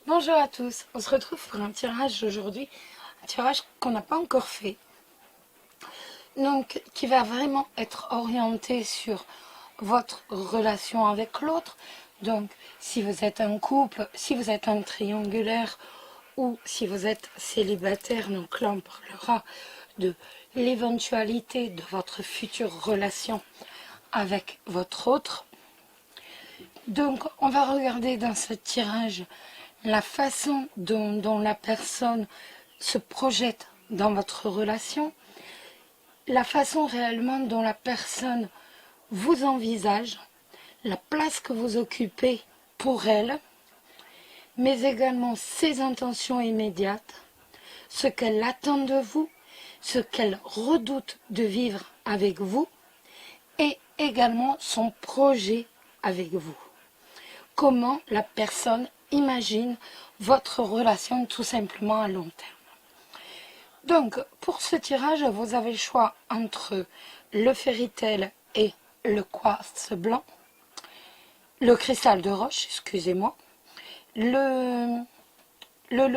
Bonjour à tous, on se retrouve pour un tirage aujourd'hui, un tirage qu'on n'a pas encore fait, donc qui va vraiment être orienté sur votre relation avec l'autre. Donc si vous êtes un couple, si vous êtes un triangulaire ou si vous êtes célibataire, donc là on parlera de l'éventualité de votre future relation avec votre autre. Donc, on va regarder dans ce tirage la façon dont la personne se projette dans votre relation, la façon réellement dont la personne vous envisage, la place que vous occupez pour elle, mais également ses intentions immédiates, ce qu'elle attend de vous, ce qu'elle redoute de vivre avec vous, et également son projet avec vous. Comment la personne imagine votre relation tout simplement à long terme. Donc, pour ce tirage, vous avez le choix entre le fairy-tale et le quartz blanc, le cristal de roche, excusez-moi, le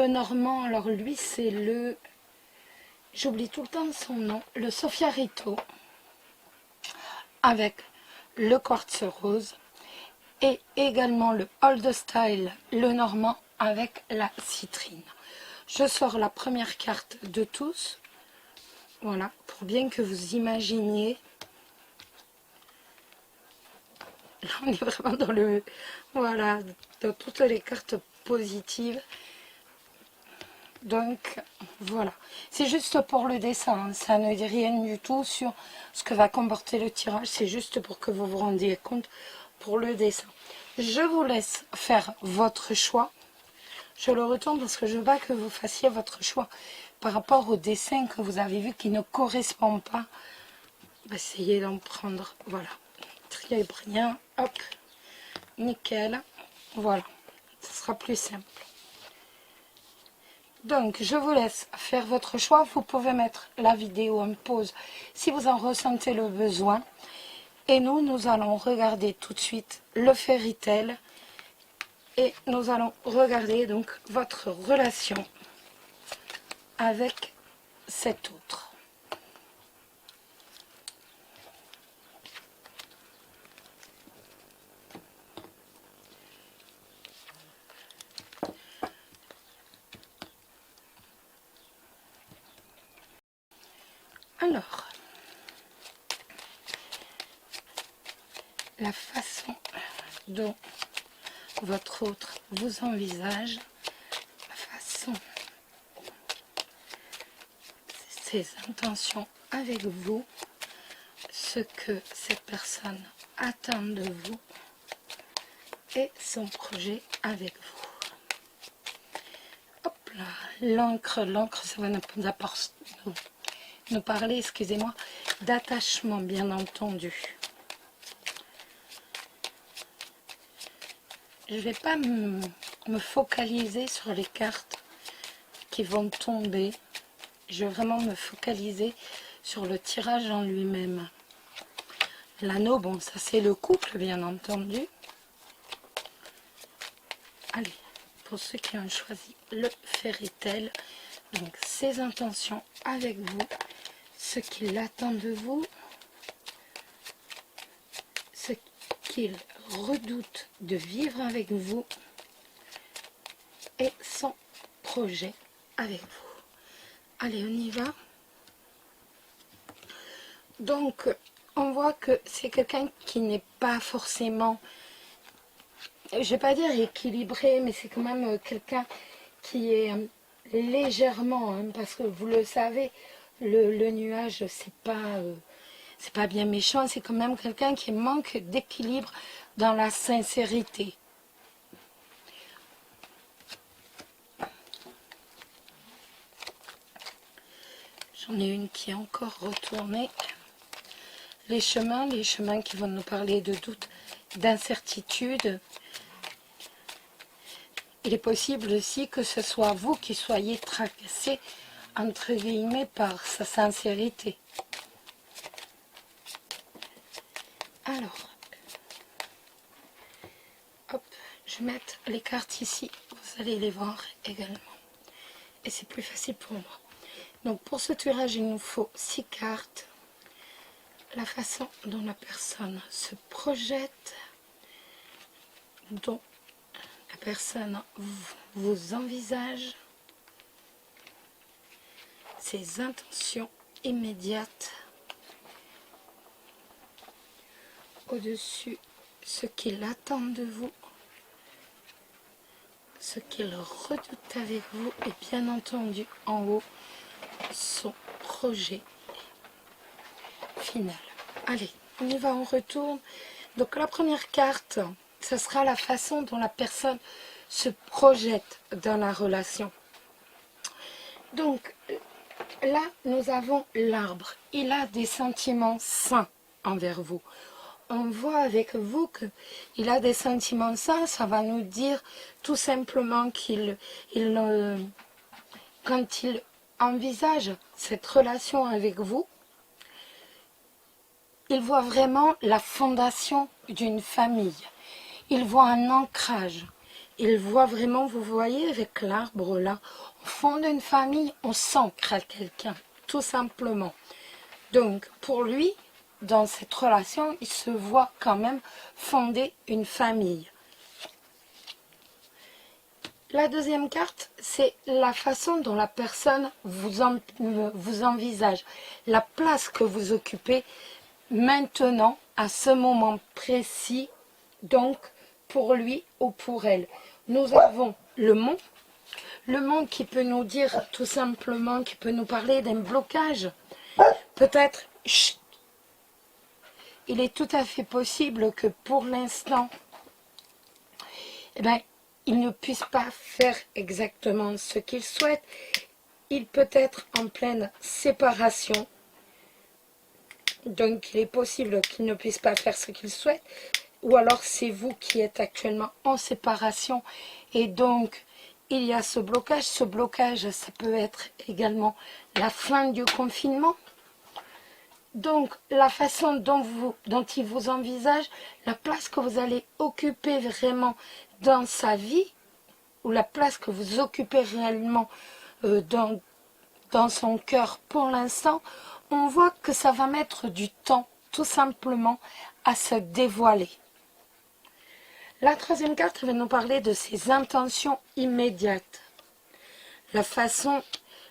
normand, alors lui c'est le, j'oublie tout le temps son nom, le Sophiarito, avec le quartz rose, et également le Old Style, le normand, avec la citrine. Je sors la première carte de tous, voilà, pour bien que vous imaginiez. Là, on est vraiment dans le, voilà, dans toutes les cartes positives. Donc, voilà. C'est juste pour le dessin, hein. Ça ne dit rien du tout sur ce que va comporter le tirage. C'est juste pour que vous vous rendiez compte pour le dessin. Je vous laisse faire votre choix. Je le retourne parce que je veux pas que vous fassiez votre choix par rapport au dessin que vous avez vu qui ne correspond pas. Essayez d'en prendre, voilà. Très bien, hop, nickel. Voilà, ce sera plus simple. Donc, je vous laisse faire votre choix. Vous pouvez mettre la vidéo en pause si vous en ressentez le besoin. Et nous allons regarder tout de suite le fairy-tale. Et nous allons regarder donc votre relation avec cet autre. Alors, la façon dont votre autre vous envisage, la façon, ses intentions avec vous, ce que cette personne attend de vous et son projet avec vous. Hop là, l'encre, ça va nous parler, excusez-moi, d'attachement, bien entendu. Je ne vais pas me focaliser sur les cartes qui vont tomber. Je vais vraiment me focaliser sur le tirage en lui-même. L'anneau, bon, ça c'est le couple, bien entendu. Allez, pour ceux qui ont choisi le fairy-tale, donc ses intentions avec vous, ce qu'il attend de vous, ce qu'il redoute de vivre avec vous et son projet avec vous. Allez, on y va. Donc, on voit que c'est quelqu'un qui n'est pas forcément, je ne vais pas dire équilibré, mais c'est quand même quelqu'un qui est légèrement, hein, parce que vous le savez, le nuage, c'est pas bien méchant, c'est quand même quelqu'un qui manque d'équilibre dans la sincérité. J'en ai une qui est encore retournée. Les chemins qui vont nous parler de doute, d'incertitude. Il est possible aussi que ce soit vous qui soyez tracassé, entre guillemets, par sa sincérité. Alors, hop, je vais mettre les cartes ici. vous allez les voir également. Et c'est plus facile pour moi. Donc pour ce tirage, il nous faut 6 cartes. La façon dont la personne se projette, dont la personne vous envisage, ses intentions immédiates, au-dessus ce qu'il attend de vous, ce qu'il redoute avec vous et bien entendu en haut son projet final. Allez, on y va, on retourne. Donc la première carte, ce sera la façon dont la personne se projette dans la relation. Donc là, nous avons l'arbre. Il a des sentiments sains envers vous. On voit avec vous qu'il a des sentiments sains. Ça va nous dire tout simplement quand il envisage cette relation avec vous, il voit vraiment la fondation d'une famille. Il voit un ancrage. Il voit vraiment, vous voyez avec l'arbre là, au fond d'une famille, on s'ancre à quelqu'un, tout simplement. Donc, pour lui, dans cette relation, il se voit quand même fonder une famille. La deuxième carte, c'est la façon dont la personne vous envisage, la place que vous occupez maintenant, à ce moment précis, donc pour lui ou pour elle. Nous avons le mont qui peut nous dire tout simplement, qui peut nous parler d'un blocage. Peut-être, il est tout à fait possible que pour l'instant, eh bien, il ne puisse pas faire exactement ce qu'il souhaite. Il peut être en pleine séparation. Donc, il est possible qu'il ne puisse pas faire ce qu'il souhaite. Ou alors, c'est vous qui êtes actuellement en séparation. Et donc, il y a ce blocage. Ce blocage, ça peut être également la fin du confinement. Donc, la façon dont il vous envisage, la place que vous allez occuper vraiment dans sa vie, ou la place que vous occupez réellement dans son cœur pour l'instant, on voit que ça va mettre du temps, tout simplement, à se dévoiler. La troisième carte va nous parler de ses intentions immédiates. La façon,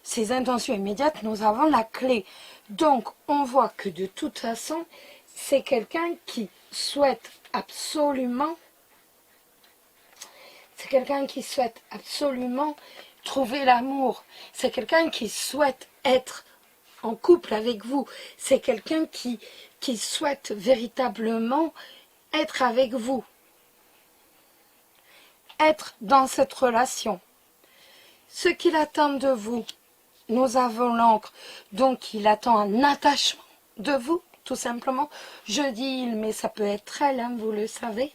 ses intentions immédiates, nous avons la clé. Donc, on voit que de toute façon, c'est quelqu'un qui souhaite absolument, trouver l'amour. C'est quelqu'un qui souhaite être en couple avec vous. C'est quelqu'un qui souhaite véritablement être avec vous. Être dans cette relation. Ce qu'il attend de vous, nous avons l'encre. Donc, il attend un attachement de vous, tout simplement. Je dis il, mais ça peut être elle, hein, vous le savez.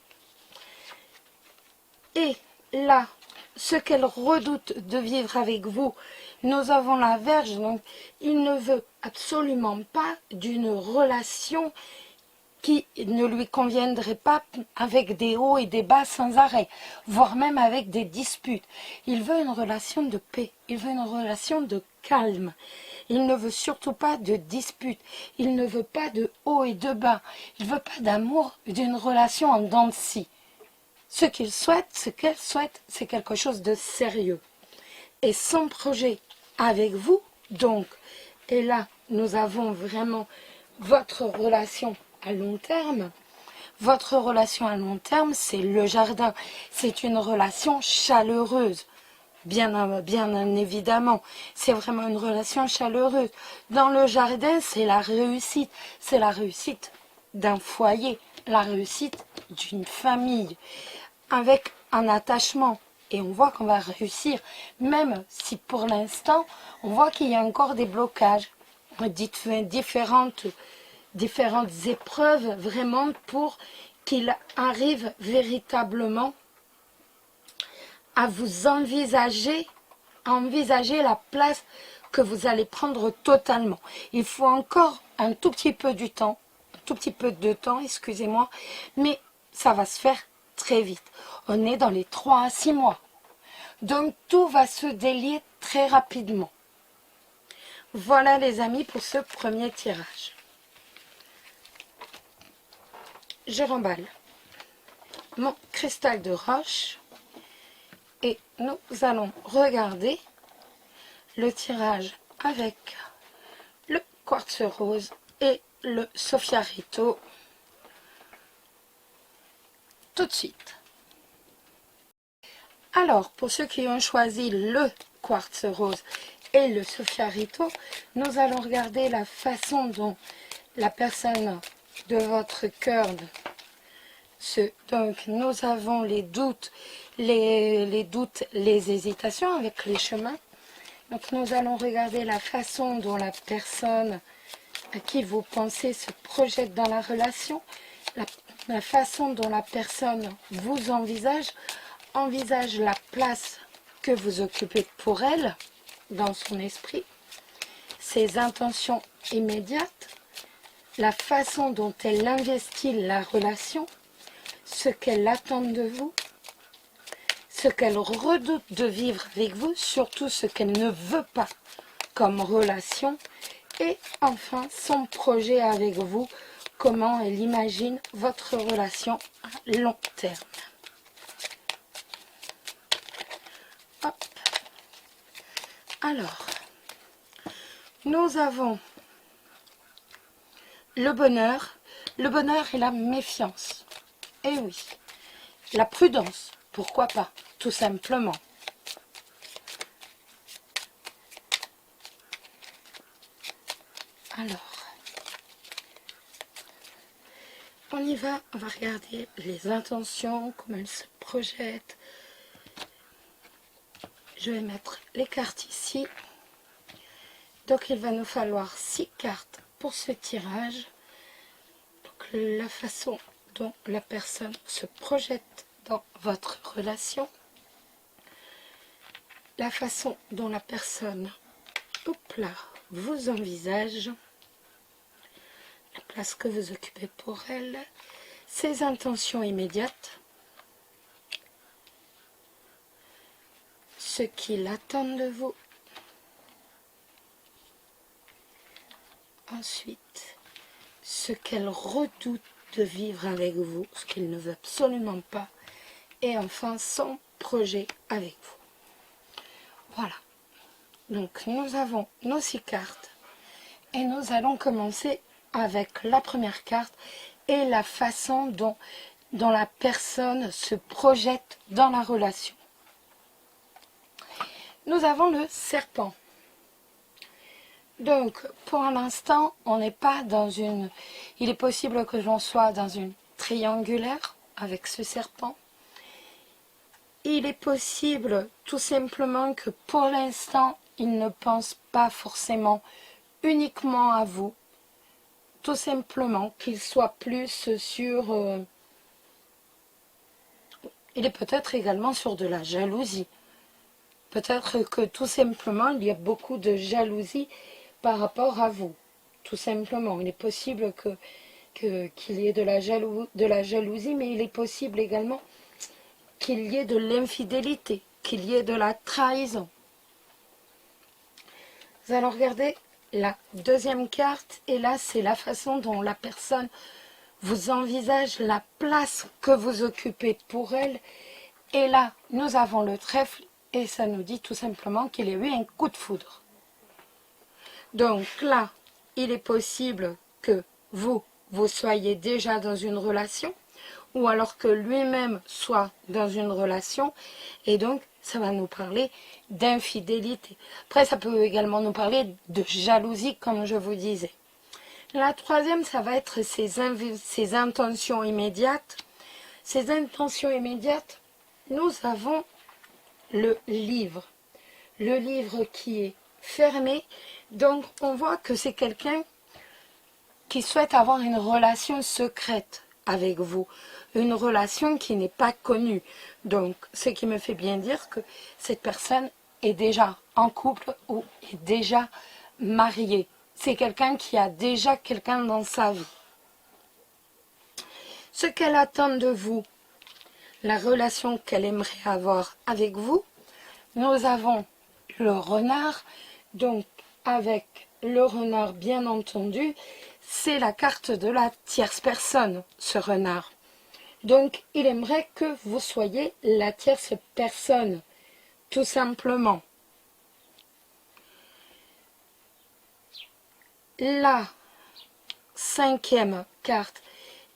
Et là, ce qu'elle redoute de vivre avec vous, nous avons la Vierge, donc il ne veut absolument pas d'une relation qui ne lui conviendrait pas, avec des hauts et des bas sans arrêt, voire même avec des disputes. Il veut une relation de paix, il veut une relation de calme. Il ne veut surtout pas de disputes, il ne veut pas de hauts et de bas, il ne veut pas d'amour, d'une relation en dents de scie. Ce qu'il souhaite, ce qu'elle souhaite, c'est quelque chose de sérieux. Et son projet avec vous, donc, et là, nous avons vraiment votre relation à long terme. Votre relation à long terme, c'est le jardin. C'est une relation chaleureuse. Bien évidemment, c'est vraiment une relation chaleureuse. Dans le jardin, c'est la réussite. C'est la réussite d'un foyer, la réussite d'une famille, avec un attachement. Et on voit qu'on va réussir, même si pour l'instant, on voit qu'il y a encore des blocages, différentes épreuves, vraiment, pour qu'il arrive véritablement à vous envisager la place que vous allez prendre totalement. Il faut encore un tout petit peu de temps, excusez-moi, mais ça va se faire très vite. On est dans les 3 à 6 mois. Donc tout va se délier très rapidement. Voilà les amis pour ce premier tirage. Je remballe mon cristal de roche et nous allons regarder le tirage avec le quartz rose et le sophiarito tout de suite. Alors, pour ceux qui ont choisi le quartz rose et le sophiarito, nous allons regarder la façon dont la personne de votre cœur, donc nous avons les doutes, les hésitations avec les chemins. Donc nous allons regarder la façon dont la personne à qui vous pensez se projette dans la relation, la façon dont la personne vous envisage la place que vous occupez pour elle dans son esprit, ses intentions immédiates, la façon dont elle investit la relation, ce qu'elle attend de vous, ce qu'elle redoute de vivre avec vous, surtout ce qu'elle ne veut pas comme relation, et enfin son projet avec vous, comment elle imagine votre relation à long terme. Hop. Alors, nous avons le bonheur et la méfiance. Et oui, la prudence, pourquoi pas, tout simplement. Alors, on y va, on va regarder les intentions, comment elles se projettent. Je vais mettre les cartes ici. Donc il va nous falloir 6 cartes pour ce tirage. Donc la façon dont la personne se projette dans votre relation. La façon dont la personne, hop là, vous envisage. La place que vous occupez pour elle. Ses intentions immédiates. Ce qu'il attend de vous. Ensuite, ce qu'elle redoute de vivre avec vous, ce qu'il ne veut absolument pas. Et enfin, son projet avec vous. Voilà. Donc, nous avons nos 6 cartes. Et nous allons commencer avec la première carte et la façon dont la personne se projette dans la relation. Nous avons le serpent. Donc, pour l'instant, on n'est pas dans une... Il est possible que l'on soit dans une triangulaire avec ce serpent. Il est possible tout simplement que pour l'instant, il ne pense pas forcément uniquement à vous. Tout simplement qu'il soit plus sur... il est peut-être également sur de la jalousie. Peut-être que tout simplement, il y a beaucoup de jalousie par rapport à vous, tout simplement. Il est possible qu'il y ait de la jalousie, mais il est possible également qu'il y ait de l'infidélité, qu'il y ait de la trahison. Nous allons regarder la deuxième carte, et là, c'est la façon dont la personne vous envisage la place que vous occupez pour elle. Et là, nous avons le trèfle, et ça nous dit tout simplement qu'il y a eu un coup de foudre. Donc là, il est possible que vous soyez déjà dans une relation, ou alors que lui-même soit dans une relation, et donc ça va nous parler d'infidélité. Après, ça peut également nous parler de jalousie, comme je vous disais. La troisième, ça va être ses intentions immédiates. Ces intentions immédiates, nous avons le livre. Le livre qui est fermé. Donc, on voit que c'est quelqu'un qui souhaite avoir une relation secrète avec vous. Une relation qui n'est pas connue. Donc, ce qui me fait bien dire que cette personne est déjà en couple ou est déjà mariée. C'est quelqu'un qui a déjà quelqu'un dans sa vie. Ce qu'elle attend de vous, la relation qu'elle aimerait avoir avec vous, nous avons le renard. Donc, avec le renard, bien entendu, c'est la carte de la tierce personne, ce renard. Donc, il aimerait que vous soyez la tierce personne, tout simplement. La cinquième carte,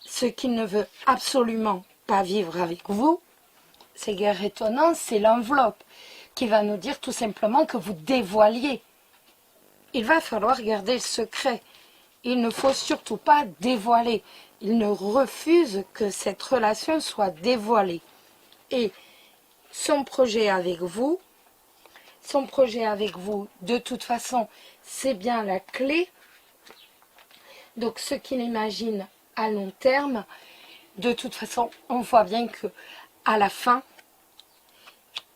ce qu'il ne veut absolument pas vivre avec vous, c'est guère étonnant, c'est l'enveloppe qui va nous dire tout simplement que vous dévoiliez. Il va falloir garder le secret. Il ne faut surtout pas dévoiler. Il ne refuse que cette relation soit dévoilée. Et son projet avec vous, de toute façon, c'est bien la clé. Donc, ce qu'il imagine à long terme, de toute façon, on voit bien que à la fin,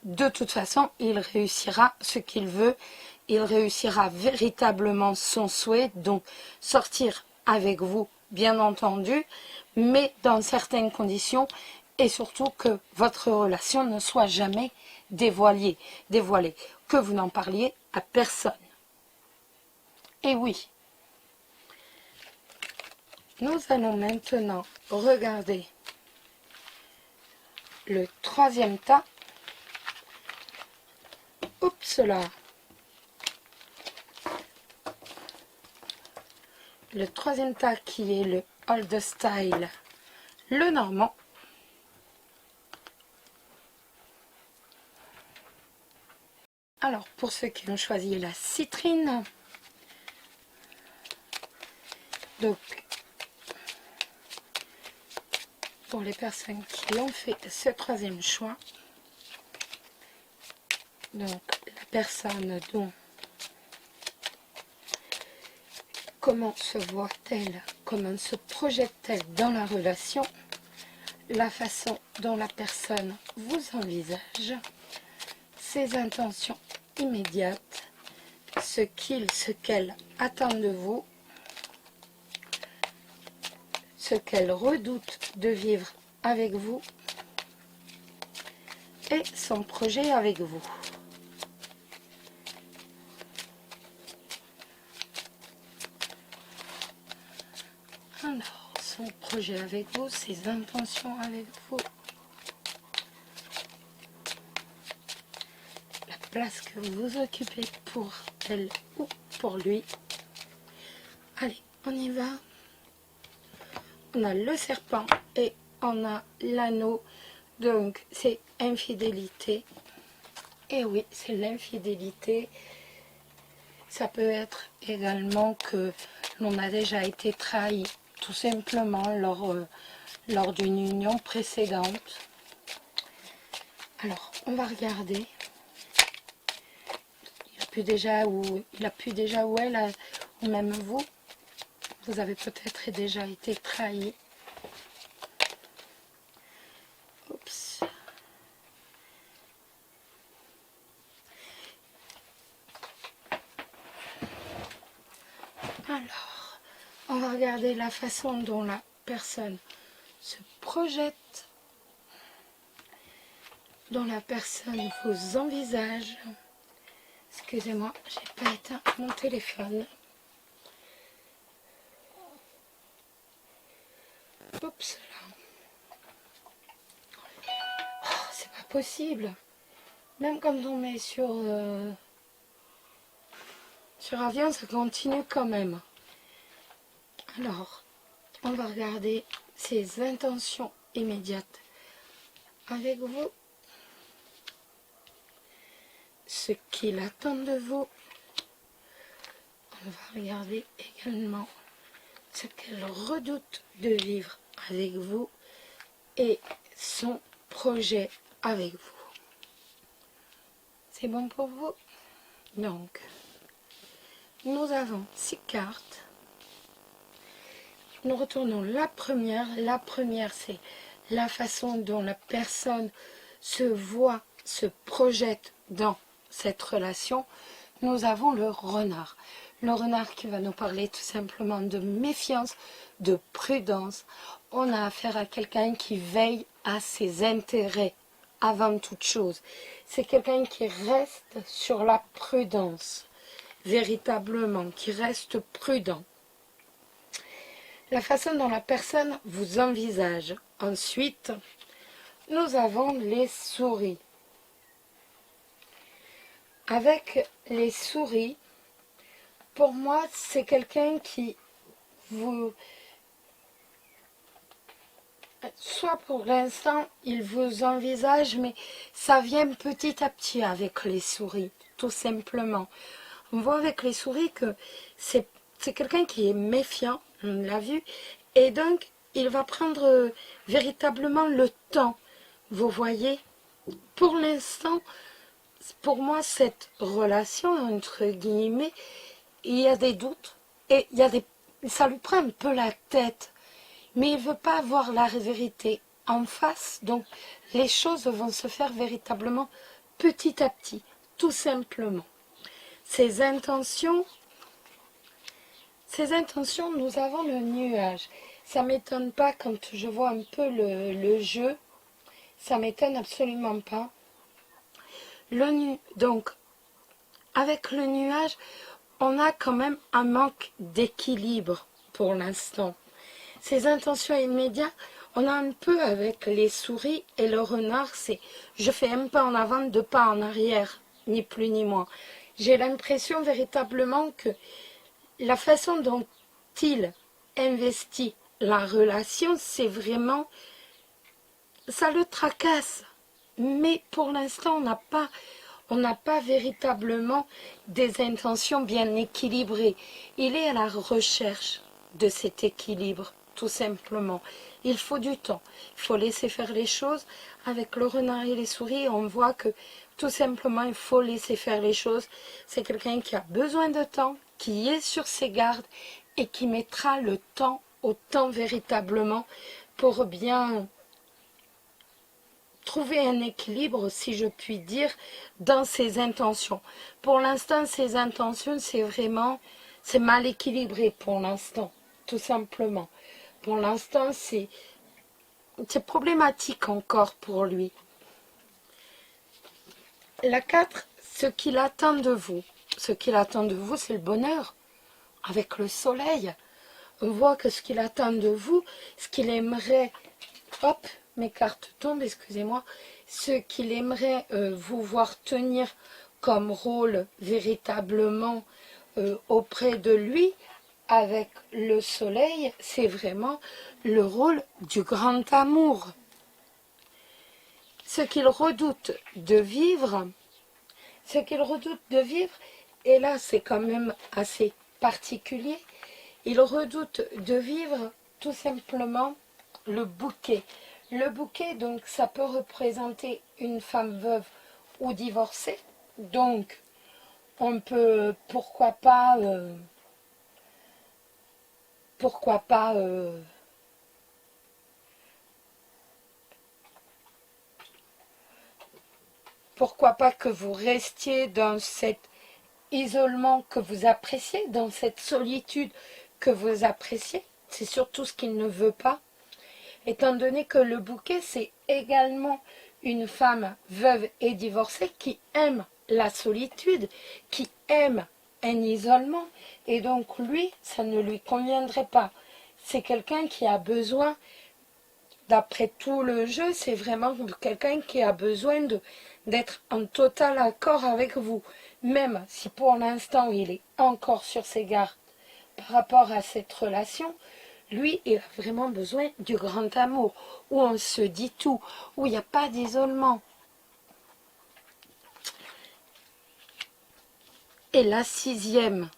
de toute façon, il réussira ce qu'il veut. Il réussira véritablement son souhait, donc sortir avec vous, bien entendu, mais dans certaines conditions, et surtout que votre relation ne soit jamais dévoilée, que vous n'en parliez à personne. Et oui, nous allons maintenant regarder le troisième tas. Oups là. Le troisième tas qui est le old style, le normand. Alors pour ceux qui ont choisi la citrine, donc pour les personnes qui ont fait ce troisième choix, donc la personne dont comment se voit-elle, comment se projette-t-elle dans la relation, la façon dont la personne vous envisage, ses intentions immédiates, ce qu'elle attend de vous, ce qu'elle redoute de vivre avec vous et son projet avec vous. Alors, son projet avec vous, ses intentions avec vous, la place que vous occupez pour elle ou pour lui. Allez, on y va. On a le serpent et on a l'anneau, donc c'est infidélité. Et oui, c'est l'infidélité. Ça peut être également que l'on a déjà été trahi, tout simplement lors d'une union précédente. Alors, on va regarder. Il a pu déjà ou elle, ou même vous. Vous avez peut-être déjà été trahi. Oups. Alors, on va regarder la façon dont la personne se projette, dont la personne vous envisage. Excusez-moi, j'ai pas éteint mon téléphone. Oups là. Oh, c'est pas possible. Même quand on met sur avion, ça continue quand même. Alors, on va regarder ses intentions immédiates avec vous. Ce qu'il attend de vous. On va regarder également ce qu'elle redoute de vivre avec vous et son projet avec vous. C'est bon pour vous? Donc, nous avons 6 cartes. Nous retournons la première. La première, c'est la façon dont la personne se voit, se projette dans cette relation. Nous avons le renard. Le renard qui va nous parler tout simplement de méfiance, de prudence. On a affaire à quelqu'un qui veille à ses intérêts avant toute chose. C'est quelqu'un qui reste sur la prudence, véritablement, qui reste prudent. La façon dont la personne vous envisage. Ensuite, nous avons les souris. Avec les souris, pour moi, c'est quelqu'un qui vous... Soit pour l'instant, il vous envisage, mais ça vient petit à petit avec les souris, tout simplement. On voit avec les souris que c'est quelqu'un qui est méfiant, on l'a vu, et donc il va prendre véritablement le temps. Vous voyez, pour l'instant, pour moi, cette relation, entre guillemets, il y a des doutes, et ça lui prend un peu la tête. Mais il ne veut pas voir la vérité en face, donc les choses vont se faire véritablement petit à petit, tout simplement. Ces intentions, nous avons le nuage. Ça ne m'étonne pas quand je vois un peu le jeu, ça ne m'étonne absolument pas. Donc, avec le nuage, on a quand même un manque d'équilibre pour l'instant. Ces intentions immédiates, on a un peu avec les souris et le renard, c'est je fais un pas en avant, deux pas en arrière, ni plus ni moins. J'ai l'impression véritablement que la façon dont il investit la relation, c'est vraiment, ça le tracasse. Mais pour l'instant, on n'a pas véritablement des intentions bien équilibrées. Il est à la recherche de cet équilibre. Tout simplement. Il faut du temps. Il faut laisser faire les choses. Avec le renard et les souris, on voit que tout simplement, il faut laisser faire les choses. C'est quelqu'un qui a besoin de temps, qui est sur ses gardes et qui mettra le temps au temps véritablement pour bien trouver un équilibre, si je puis dire, dans ses intentions. Pour l'instant, ses intentions, c'est mal équilibré pour l'instant, tout simplement. Pour l'instant, c'est problématique encore pour lui. La 4, ce qu'il attend de vous. Ce qu'il attend de vous, c'est le bonheur. Avec le soleil, on voit que ce qu'il attend de vous, ce qu'il aimerait... Hop, mes cartes tombent, excusez-moi. Ce qu'il aimerait vous voir tenir comme rôle véritablement auprès de lui, avec le soleil, c'est vraiment le rôle du grand amour. Ce qu'il redoute de vivre, et là c'est quand même assez particulier, il redoute de vivre tout simplement le bouquet. Le bouquet, donc, ça peut représenter une femme veuve ou divorcée. Donc, on peut, pourquoi pas que vous restiez dans cet isolement que vous appréciez, dans cette solitude que vous appréciez. C'est surtout ce qu'il ne veut pas, étant donné que le bouquet, c'est également une femme veuve et divorcée qui aime la solitude, qui aime un isolement, et donc lui, ça ne lui conviendrait pas. C'est quelqu'un qui a besoin, d'après tout le jeu, c'est vraiment quelqu'un qui a besoin d'être en total accord avec vous, même si pour l'instant il est encore sur ses gardes par rapport à cette relation. Lui, il a vraiment besoin du grand amour, où on se dit tout, où il n'y a pas d'isolement. Et la 6e,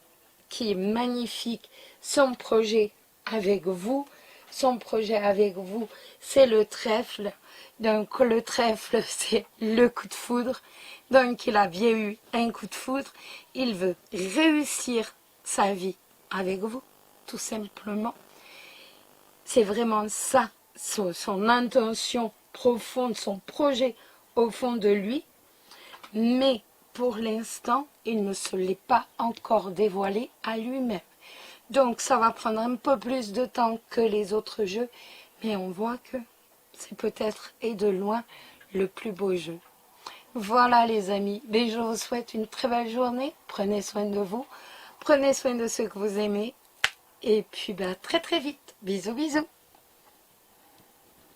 qui est magnifique, son projet avec vous, c'est le trèfle. Donc le trèfle, c'est le coup de foudre. Donc il a bien eu un coup de foudre. Il veut réussir sa vie avec vous, tout simplement. C'est vraiment ça, son intention profonde, son projet au fond de lui. Mais pour l'instant, il ne se l'est pas encore dévoilé à lui-même. Donc ça va prendre un peu plus de temps que les autres jeux, mais on voit que c'est peut-être et de loin le plus beau jeu. Voilà les amis, mais je vous souhaite une très belle journée. Prenez soin de vous, prenez soin de ceux que vous aimez. Et puis très très vite. Bisous bisous.